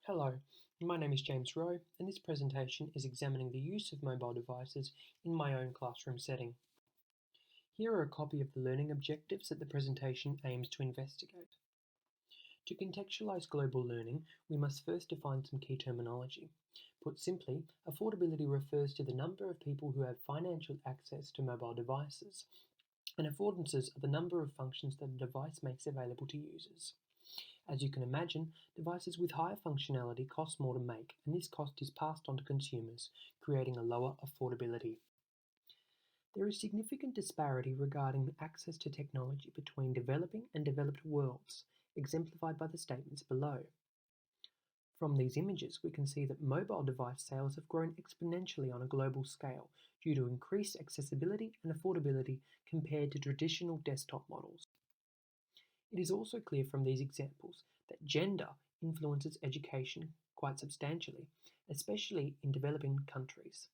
Hello, my name is James Rowe, and this presentation is examining the use of mobile devices in my own classroom setting. Here are a copy of the learning objectives that the presentation aims to investigate. To contextualize global learning, we must first define some key terminology. Put simply, affordability refers to the number of people who have financial access to mobile devices, and affordances are the number of functions that a device makes available to users. As you can imagine, devices with higher functionality cost more to make, and this cost is passed on to consumers, creating a lower affordability. There is significant disparity regarding access to technology between developing and developed worlds, exemplified by the statements below. From these images, we can see that mobile device sales have grown exponentially on a global scale due to increased accessibility and affordability compared to traditional desktop models. It is also clear from these examples that gender influences education quite substantially, especially in developing countries.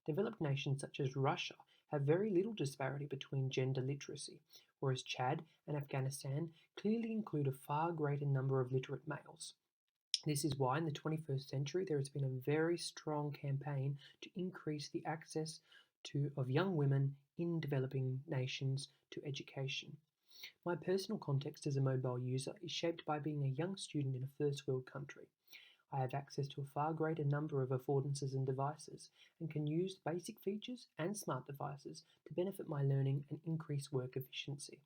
Developed nations such as Russia have very little disparity between gender literacy, whereas Chad and Afghanistan clearly include a far greater number of literate males. This is why in the 21st century there has been a very strong campaign to increase the access of young women in developing nations to education. My personal context as a mobile user is shaped by being a young student in a first world country. I have access to a far greater number of affordances and devices and can use basic features and smart devices to benefit my learning and increase work efficiency.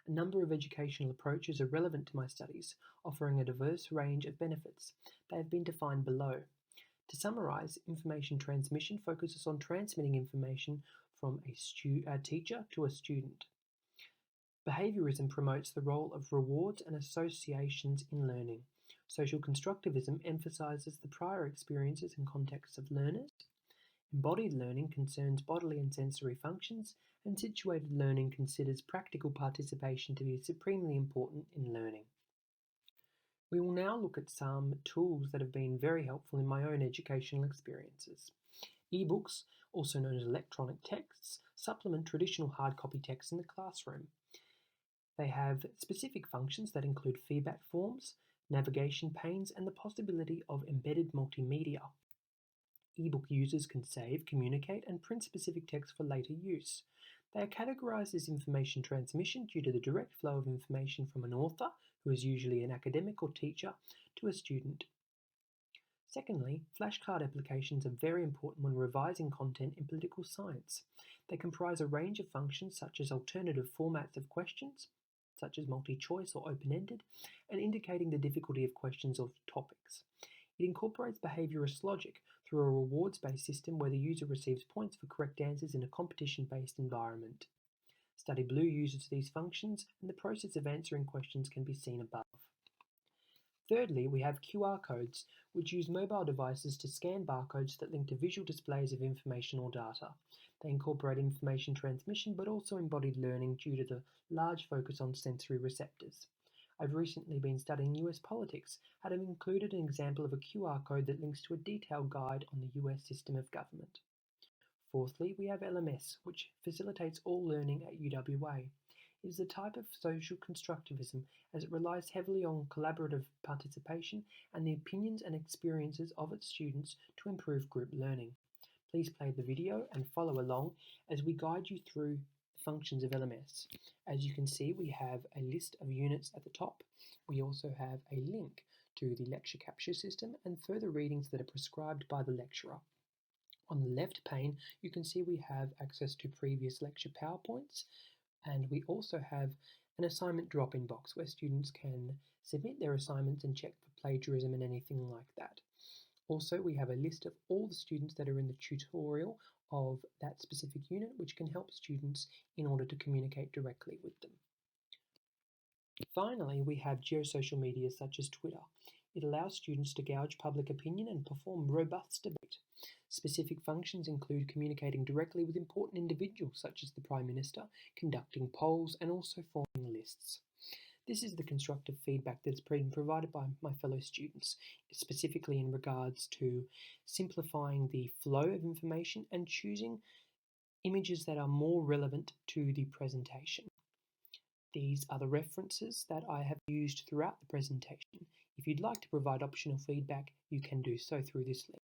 A number of educational approaches are relevant to my studies, offering a diverse range of benefits. They have been defined below. To summarize, information transmission focuses on transmitting information from a teacher to a student. Behaviorism promotes the role of rewards and associations in learning. Social constructivism emphasizes the prior experiences and contexts of learners. Embodied learning concerns bodily and sensory functions, and situated learning considers practical participation to be supremely important in learning. We will now look at some tools that have been very helpful in my own educational experiences. E-books, also known as electronic texts, supplement traditional hard copy texts in the classroom. They have specific functions that include feedback forms, navigation panes, and the possibility of embedded multimedia. E-book users can save, communicate, and print specific text for later use. They are categorized as information transmission due to the direct flow of information from an author, who is usually an academic or teacher, to a student. Secondly, flashcard applications are very important when revising content in political science. They comprise a range of functions such as alternative formats of questions, such as multi-choice or open-ended, and indicating the difficulty of questions or topics. It incorporates behaviorist logic through a rewards-based system where the user receives points for correct answers in a competition-based environment. Study Blue uses these functions, and the process of answering questions can be seen above. Thirdly, we have QR codes, which use mobile devices to scan barcodes that link to visual displays of information or data. They incorporate information transmission but also embodied learning due to the large focus on sensory receptors. I've recently been studying US politics and have included an example of a QR code that links to a detailed guide on the US system of government. Fourthly, we have LMS, which facilitates all learning at UWA. It is a type of social constructivism as it relies heavily on collaborative participation and the opinions and experiences of its students to improve group learning. Please play the video and follow along as we guide you through the functions of LMS. As you can see, we have a list of units at the top. We also have a link to the lecture capture system and further readings that are prescribed by the lecturer. On the left pane, you can see we have access to previous lecture PowerPoints, and we also have an assignment drop-in box where students can submit their assignments and check for plagiarism and anything like that. Also, we have a list of all the students that are in the tutorial of that specific unit, which can help students in order to communicate directly with them. Finally, we have geosocial media such as Twitter. It allows students to gauge public opinion and perform robust debate. Specific functions include communicating directly with important individuals such as the Prime Minister, conducting polls, and also forming lists. This is the constructive feedback that's been provided by my fellow students, specifically in regards to simplifying the flow of information and choosing images that are more relevant to the presentation. These are the references that I have used throughout the presentation. If you'd like to provide optional feedback, you can do so through this link.